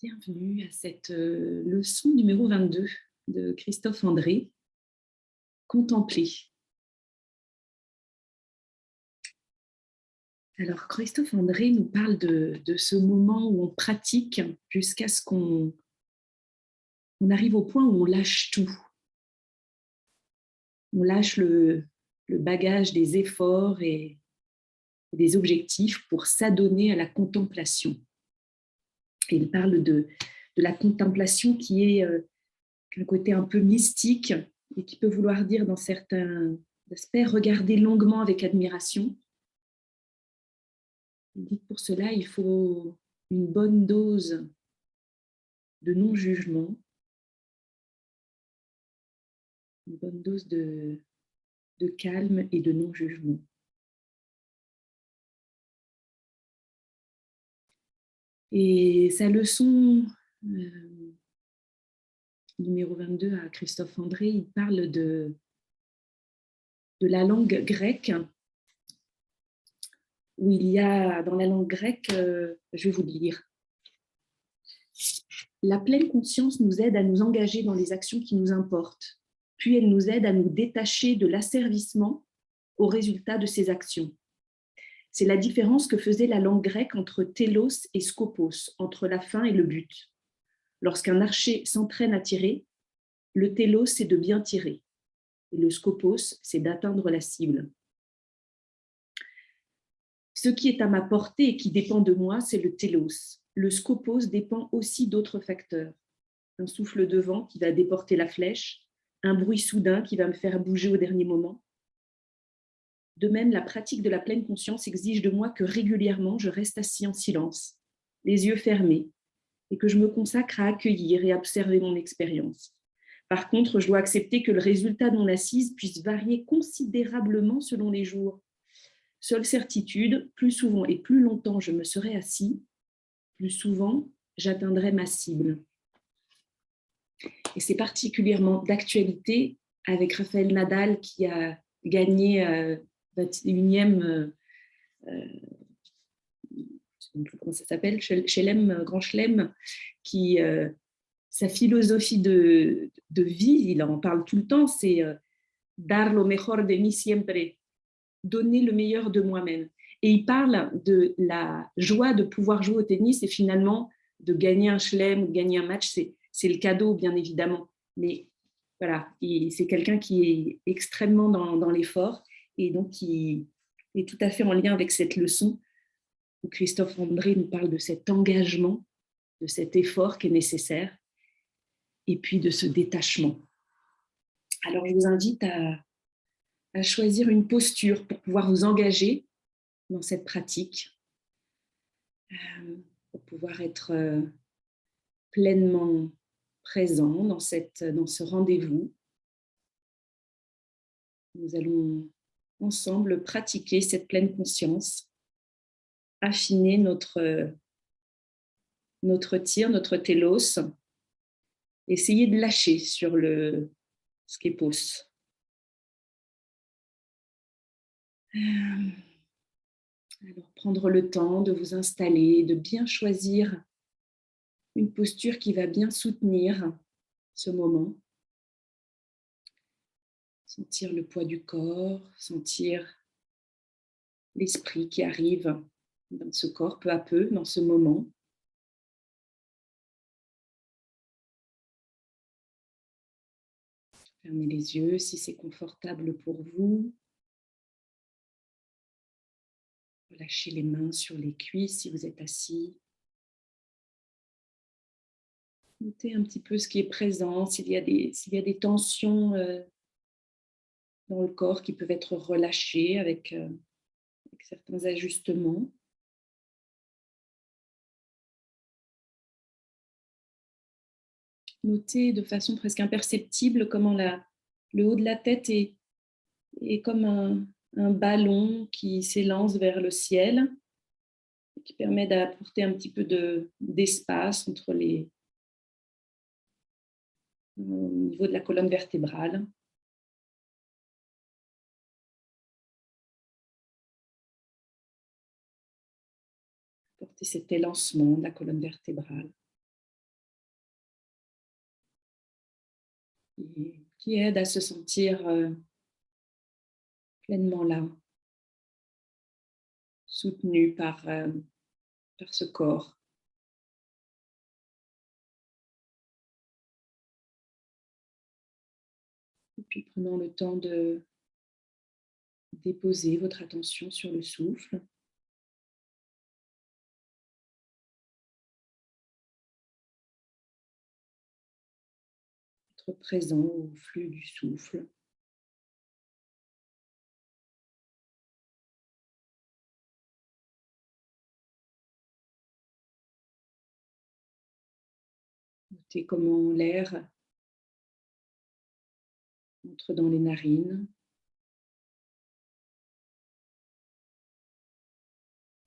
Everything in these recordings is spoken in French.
Bienvenue à cette leçon numéro 22 de Christophe André, Contempler. Alors, Christophe André nous parle de ce moment où on pratique jusqu'à ce qu'on arrive au point où on lâche tout. On lâche le bagage des efforts et des objectifs pour s'adonner à la contemplation. Et il parle de la contemplation qui est un côté un peu mystique et qui peut vouloir dire dans certains aspects regarder longuement avec admiration. Il dit que pour cela, il faut une bonne dose de non-jugement, une bonne dose de calme et de non-jugement. Et sa leçon numéro 22 à Christophe André, il parle de la langue grecque, où il y a, dans la langue grecque, je vais vous le lire. La pleine conscience nous aide à nous engager dans les actions qui nous importent, puis elle nous aide à nous détacher de l'asservissement au résultat de ces actions. C'est la différence que faisait la langue grecque entre télos et skopos, entre la fin et le but. Lorsqu'un archer s'entraîne à tirer, le télos, c'est de bien tirer, et le skopos, c'est d'atteindre la cible. Ce qui est à ma portée et qui dépend de moi, c'est le télos. Le skopos dépend aussi d'autres facteurs. Un souffle de vent qui va déporter la flèche, un bruit soudain qui va me faire bouger au dernier moment. De même, la pratique de la pleine conscience exige de moi que régulièrement je reste assis en silence, les yeux fermés, et que je me consacre à accueillir et à observer mon expérience. Par contre, je dois accepter que le résultat de mon assise puisse varier considérablement selon les jours. Seule certitude, plus souvent et plus longtemps je me serai assis, plus souvent j'atteindrai ma cible. Et c'est particulièrement d'actualité avec Rafael Nadal qui a gagné 21e, comment ça s'appelle, Chelem, Grand Chelem, qui, sa philosophie de vie, il en parle tout le temps, c'est dar lo mejor de mí siempre, donner le meilleur de moi-même. Et il parle de la joie de pouvoir jouer au tennis et finalement de gagner un chelem ou de gagner un match, c'est le cadeau, bien évidemment. Mais voilà, c'est quelqu'un qui est extrêmement dans l'effort et donc qui est tout à fait en lien avec cette leçon où Christophe André nous parle de cet engagement, de cet effort qui est nécessaire et puis de ce détachement. Alors, je vous invite à choisir une posture pour pouvoir vous engager dans cette pratique, pour pouvoir être pleinement présent dans ce rendez-vous. Nous allons ensemble pratiquer cette pleine conscience, affiner notre tir, notre télos, essayer de lâcher sur le sképos. Alors, prendre le temps de vous installer, de bien choisir une posture qui va bien soutenir ce moment. Sentir le poids du corps, sentir l'esprit qui arrive dans ce corps peu à peu, dans ce moment. Fermez les yeux si c'est confortable pour vous. Relâchez les mains sur les cuisses si vous êtes assis. Notez un petit peu ce qui est présent, s'il y a des tensions dans le corps qui peuvent être relâchées avec certains ajustements. Notez de façon presque imperceptible comment le haut de la tête est comme un ballon qui s'élance vers le ciel, qui permet d'apporter un petit peu d'espace entre au niveau de la colonne vertébrale. Apporter cet élancement de la colonne vertébrale. qui aide à se sentir pleinement là, soutenu par ce corps. Et puis prenant le temps de déposer votre attention sur le souffle, être présent au flux du souffle. Notez comment l'air entre dans les narines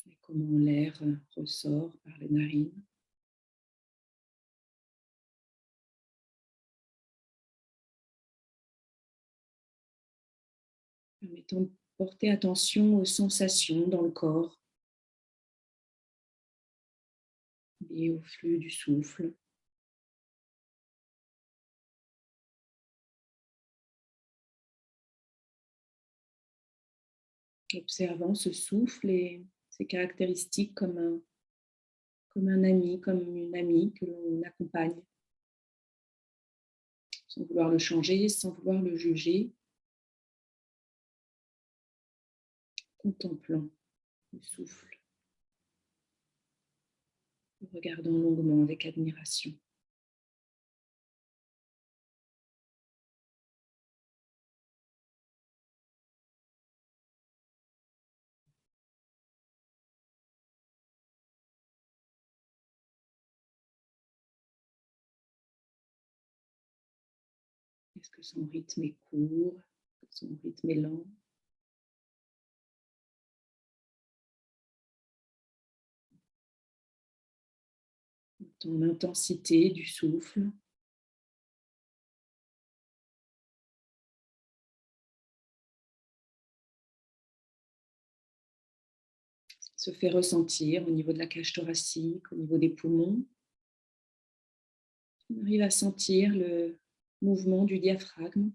et comment l'air ressort par les narines. Permettant de porter attention aux sensations dans le corps et au flux du souffle. Observant ce souffle et ses caractéristiques comme un ami, comme une amie que l'on accompagne, sans vouloir le changer, sans vouloir le juger, contemplant le souffle, le regardant longuement avec admiration. Est-ce que son rythme est court? Est-ce que son rythme est lent? Dans l'intensité du souffle, se fait ressentir au niveau de la cage thoracique, au niveau des poumons. On arrive à sentir le mouvement du diaphragme.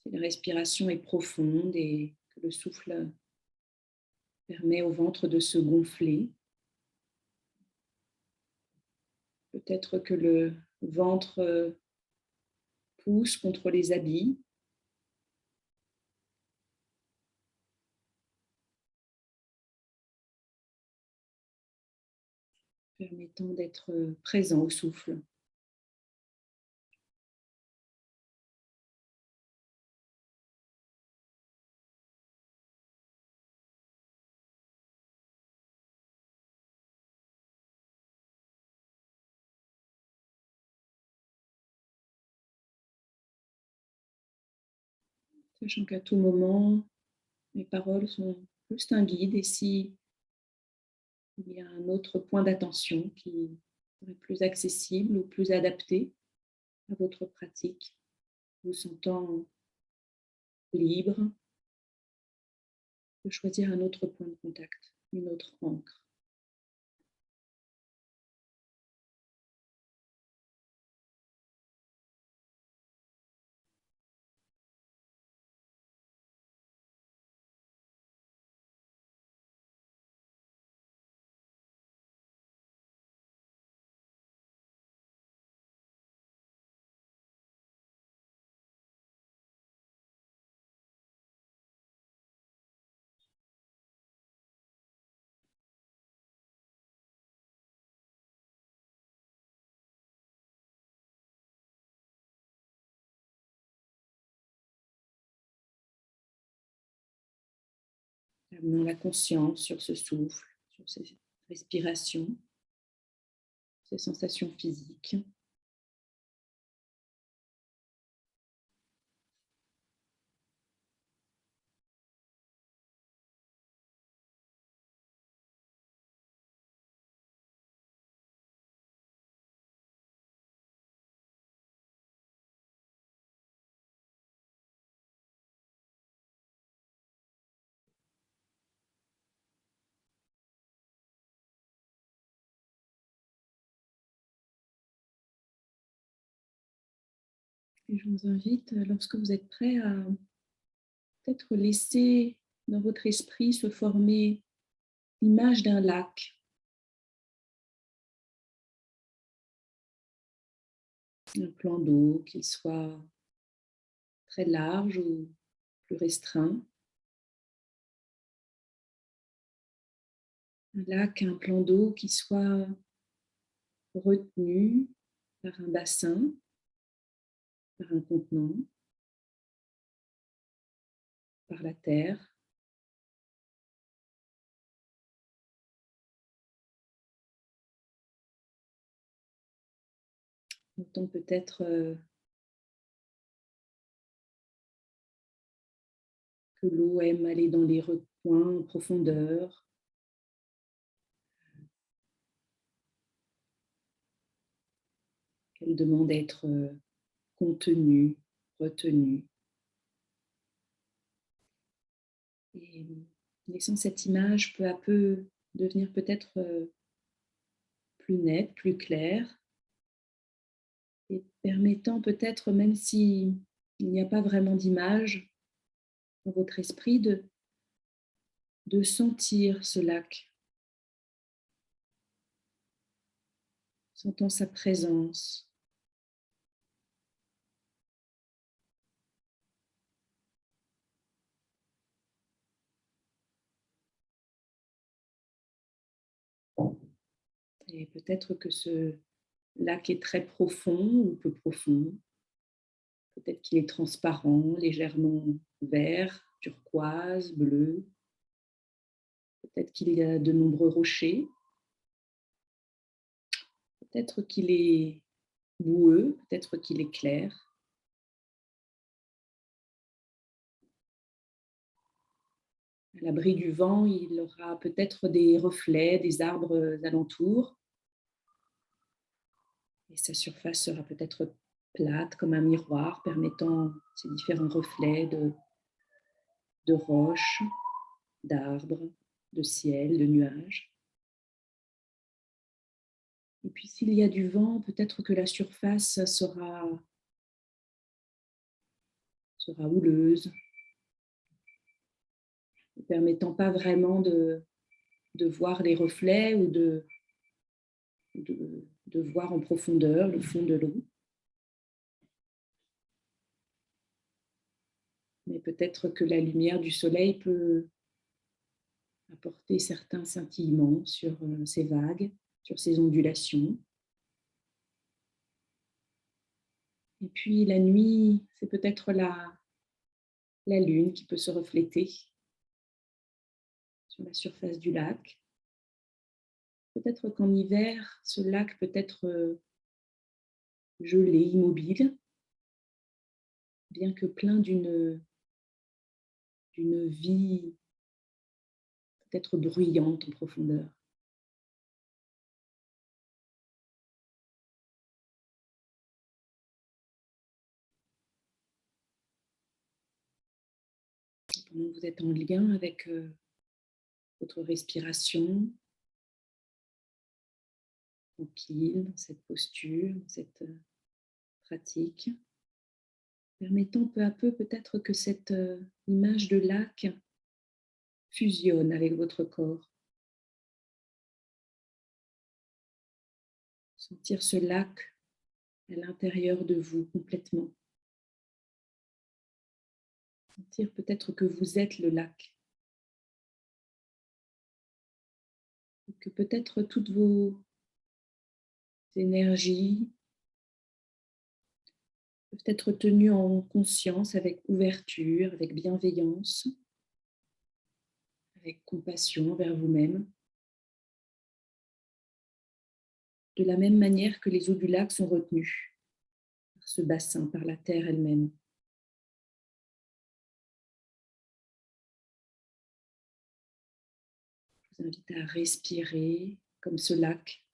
Si la respiration est profonde et que le souffle permet au ventre de se gonfler. Peut-être que le ventre pousse contre les habits. Permettant d'être présent au souffle. Sachant qu'à tout moment, mes paroles sont juste un guide et si il y a un autre point d'attention qui serait plus accessible ou plus adapté à votre pratique, vous sentant libre de choisir un autre point de contact, une autre ancre. Amenant la conscience sur ce souffle, sur ces respirations, ces sensations physiques. Et je vous invite, lorsque vous êtes prêt, à peut-être laisser dans votre esprit se former l'image d'un lac. Un plan d'eau, qu'il soit très large ou plus restreint. Un lac, un plan d'eau qui soit retenu par un bassin, par un contenant, par la terre. Notons peut-être que l'eau aime aller dans les recoins en profondeur. Qu'elle demande à être contenue, retenue. Et laissant cette image peu à peu devenir peut-être plus nette, plus claire, et permettant peut-être, même s'il n'y a pas vraiment d'image dans votre esprit, de sentir ce lac, sentant sa présence. Et peut-être que ce lac est très profond ou peu profond. Peut-être qu'il est transparent, légèrement vert, turquoise, bleu. Peut-être qu'il y a de nombreux rochers. Peut-être qu'il est boueux, peut-être qu'il est clair. À l'abri du vent, il aura peut-être des reflets, des arbres alentours. Et sa surface sera peut-être plate comme un miroir, permettant ces différents reflets de roches, d'arbres, de ciel, de nuages. Et puis s'il y a du vent, peut-être que la surface sera houleuse, ne permettant pas vraiment de voir les reflets ou de voir en profondeur le fond de l'eau. Mais peut-être que la lumière du soleil peut apporter certains scintillements sur ces vagues, sur ces ondulations. Et puis la nuit, c'est peut-être la lune qui peut se refléter sur la surface du lac. Peut-être qu'en hiver, ce lac peut être gelé, immobile, bien que plein d'une vie peut-être bruyante en profondeur. Pendant que vous êtes en lien avec votre respiration, tranquille, dans cette posture, dans cette pratique, permettant peu à peu peut-être que cette image de lac fusionne avec votre corps. Sentir ce lac à l'intérieur de vous complètement. Sentir peut-être que vous êtes le lac. Et que peut-être toutes vos énergies peuvent être tenues en conscience, avec ouverture, avec bienveillance, avec compassion envers vous-même. De la même manière que les eaux du lac sont retenues par ce bassin, par la terre elle-même. Je vous invite à respirer comme ce lac.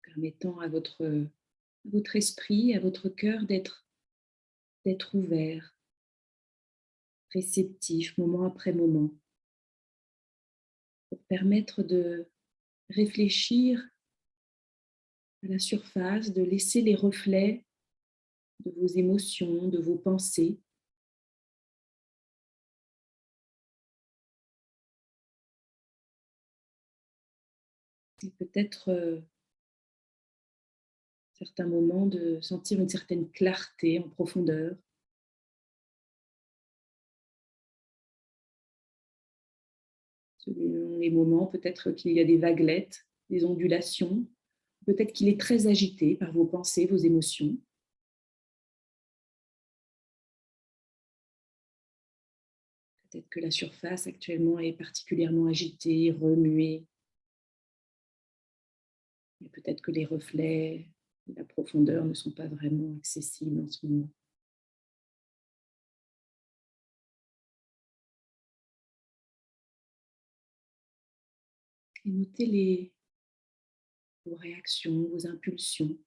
Permettant à votre esprit, à votre cœur d'être ouvert, réceptif, moment après moment, pour permettre de réfléchir à la surface, de laisser les reflets de vos émotions, de vos pensées. Et peut-être certains moments de sentir une certaine clarté en profondeur. Selon les moments, peut-être qu'il y a des vaguelettes, des ondulations. Peut-être qu'il est très agité par vos pensées, vos émotions. Peut-être que la surface actuellement est particulièrement agitée, remuée. Et peut-être que les reflets et la profondeur ne sont pas vraiment accessibles en ce moment. Et notez vos réactions, vos impulsions,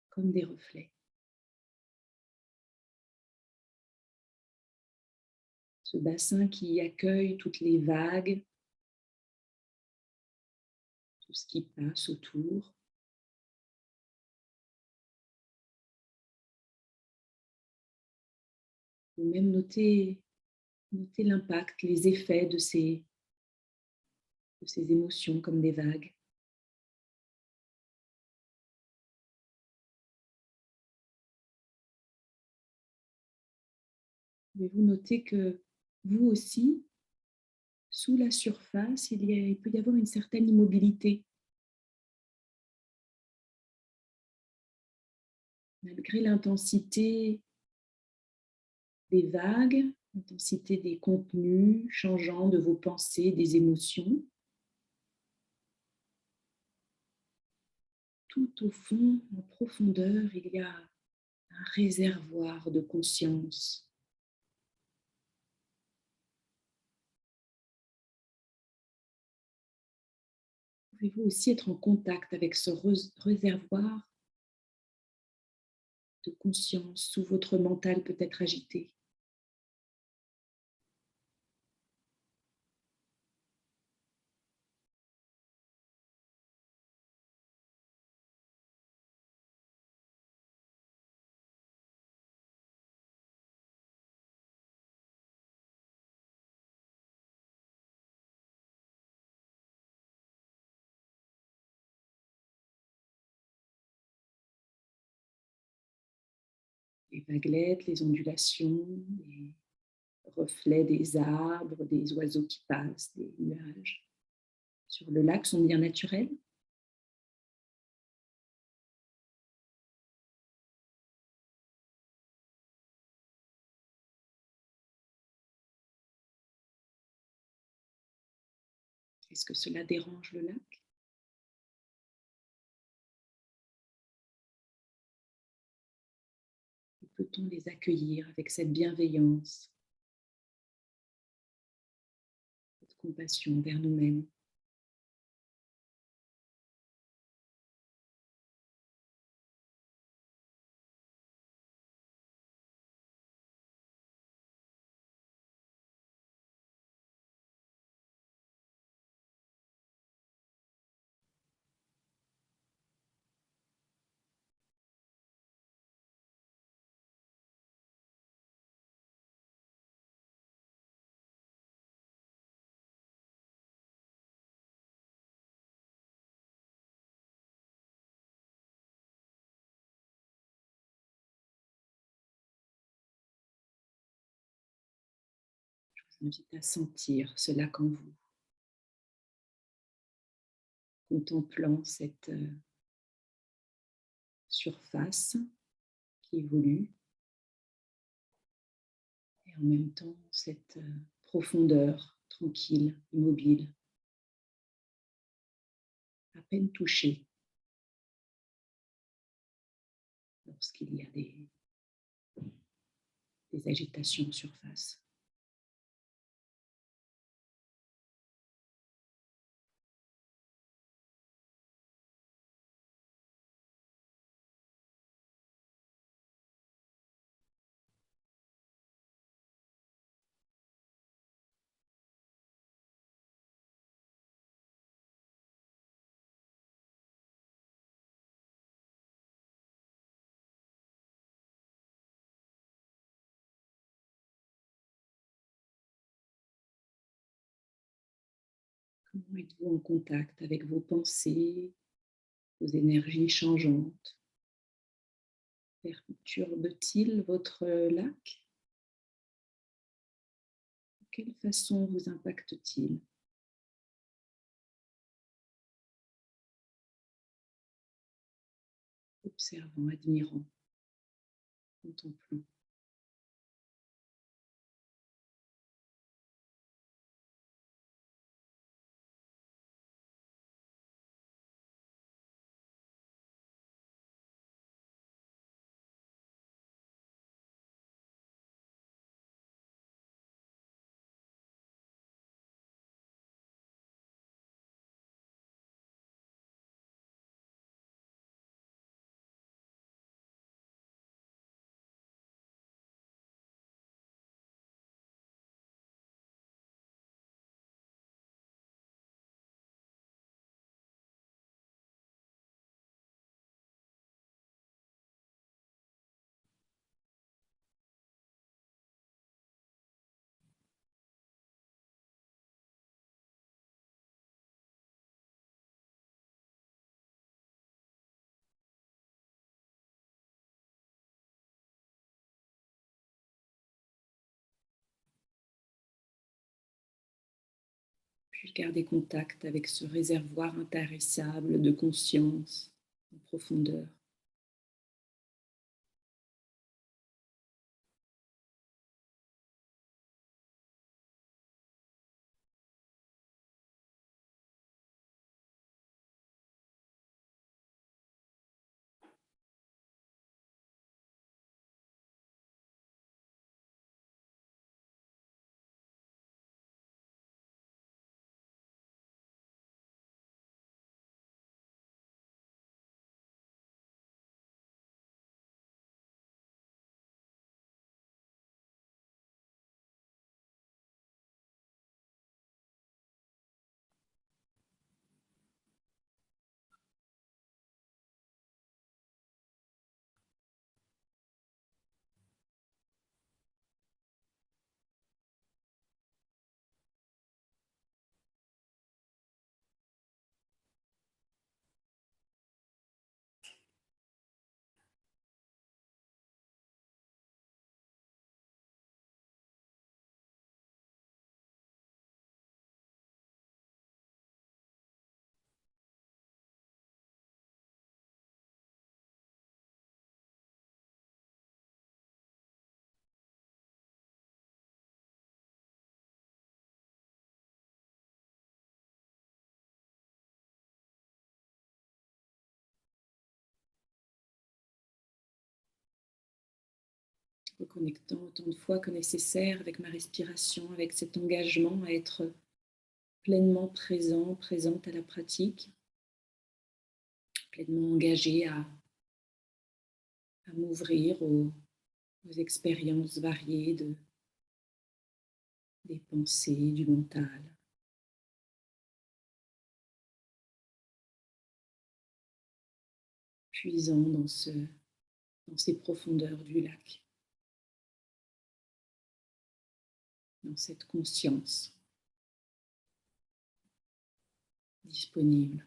comme des reflets. Ce bassin qui accueille toutes les vagues, tout ce qui passe autour. Ou même noter l'impact, les effets de ces émotions comme des vagues. Pouvez-vous noter que vous aussi, sous la surface, il peut y avoir une certaine immobilité, malgré l'intensité des vagues, l'intensité des contenus changeants de vos pensées, des émotions. Tout au fond, en profondeur, il y a un réservoir de conscience. Pouvez-vous aussi être en contact avec ce réservoir de conscience où votre mental peut être agité? Les vaguelettes, les ondulations, les reflets des arbres, des oiseaux qui passent, des nuages sur le lac sont bien naturels. Est-ce que cela dérange le lac? Ou peut-on les accueillir avec cette bienveillance, cette compassion envers nous-mêmes? Je vous invite à sentir ce lac en vous, contemplant cette surface qui évolue et en même temps cette profondeur tranquille, immobile, à peine touchée lorsqu'il y a des agitations en surface. Comment êtes-vous en contact avec vos pensées, vos énergies changeantes? Perturbe-t-il votre lac? De quelle façon vous impacte-t-il? Observant, admirant, contemplant. Puis garder contact avec ce réservoir intarissable de conscience en profondeur. Reconnectant autant de fois que nécessaire avec ma respiration, avec cet engagement à être pleinement présent, présente à la pratique, pleinement engagée à m'ouvrir aux expériences variées des pensées, du mental, puisant dans ces profondeurs du lac, dans cette conscience disponible.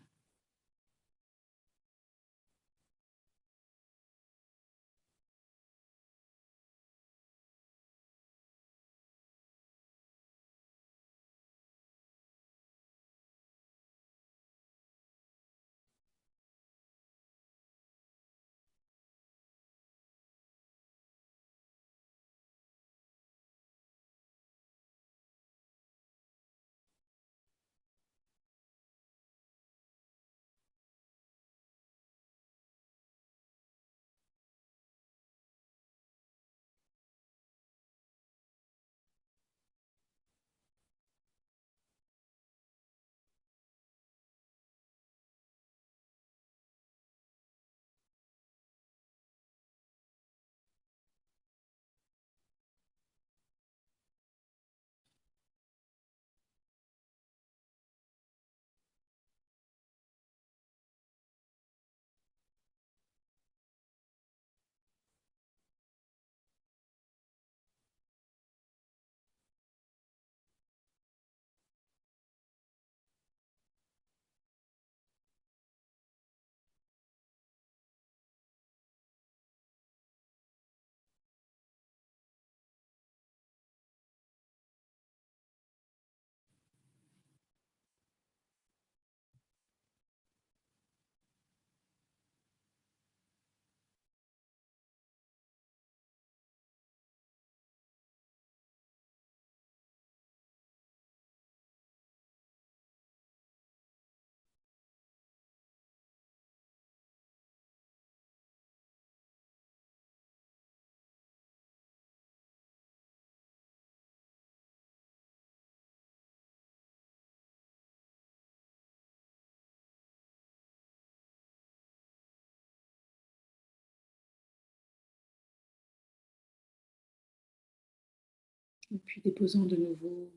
Et puis déposant de nouveau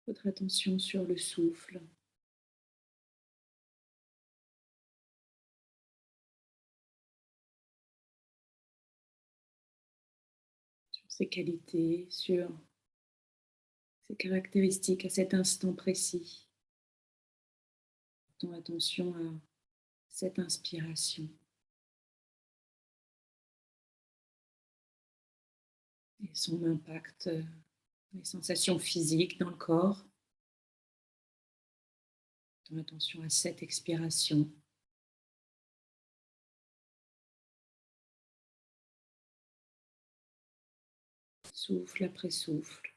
votre attention sur le souffle, sur ses qualités, sur ses caractéristiques à cet instant précis. Portons attention à cette inspiration et son impact, les sensations physiques dans le corps. Portons attention à cette expiration. Souffle après souffle.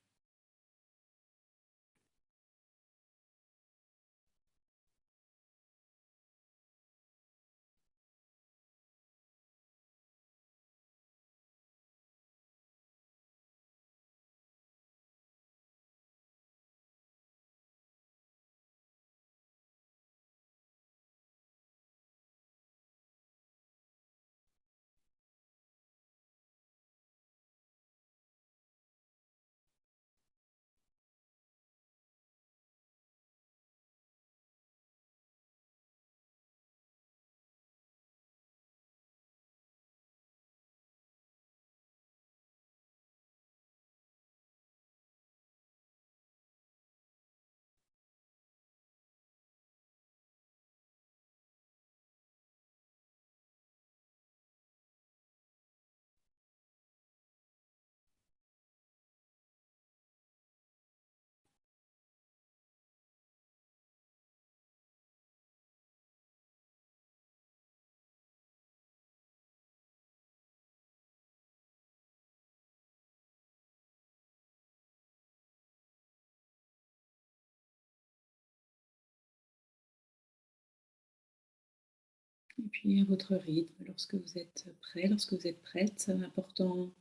Et puis à votre rythme, lorsque vous êtes prêt, lorsque vous êtes prête, apportant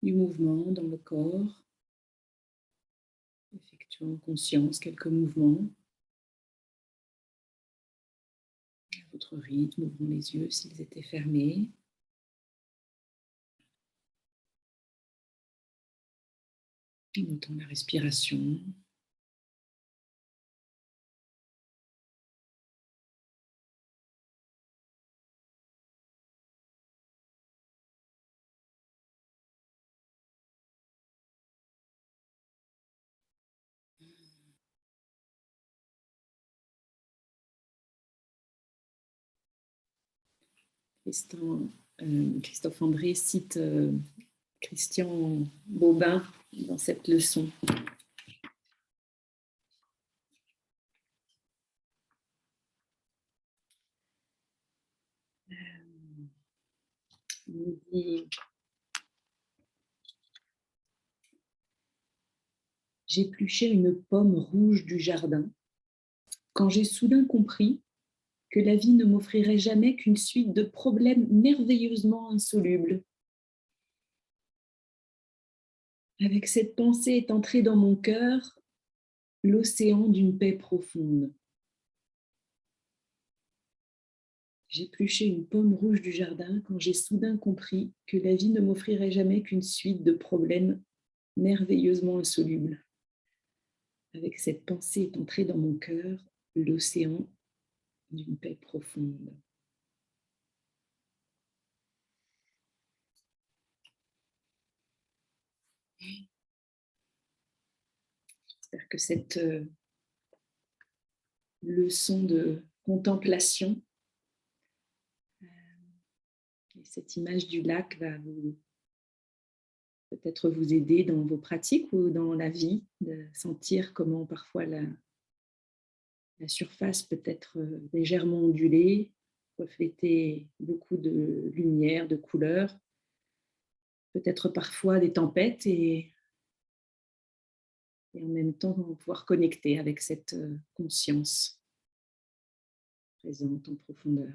du mouvement dans le corps, effectuant en conscience quelques mouvements. À votre rythme, ouvrant les yeux s'ils étaient fermés. Notons la respiration. Christophe André cite Christian Bobin dans cette leçon. Il dit: j'épluchais une pomme rouge du jardin quand j'ai soudain compris que la vie ne m'offrirait jamais qu'une suite de problèmes merveilleusement insolubles. Avec cette pensée est entré dans mon cœur l'océan d'une paix profonde. J'épluchais une pomme rouge du jardin quand j'ai soudain compris que la vie ne m'offrirait jamais qu'une suite de problèmes merveilleusement insolubles. Avec cette pensée est entré dans mon cœur l'océan d'une paix profonde. J'espère que cette leçon de contemplation et cette image du lac va peut-être vous aider dans vos pratiques ou dans la vie, de sentir comment parfois la surface peut être légèrement ondulée, refléter beaucoup de lumière, de couleurs, peut-être parfois des tempêtes et en même temps pouvoir connecter avec cette conscience présente en profondeur.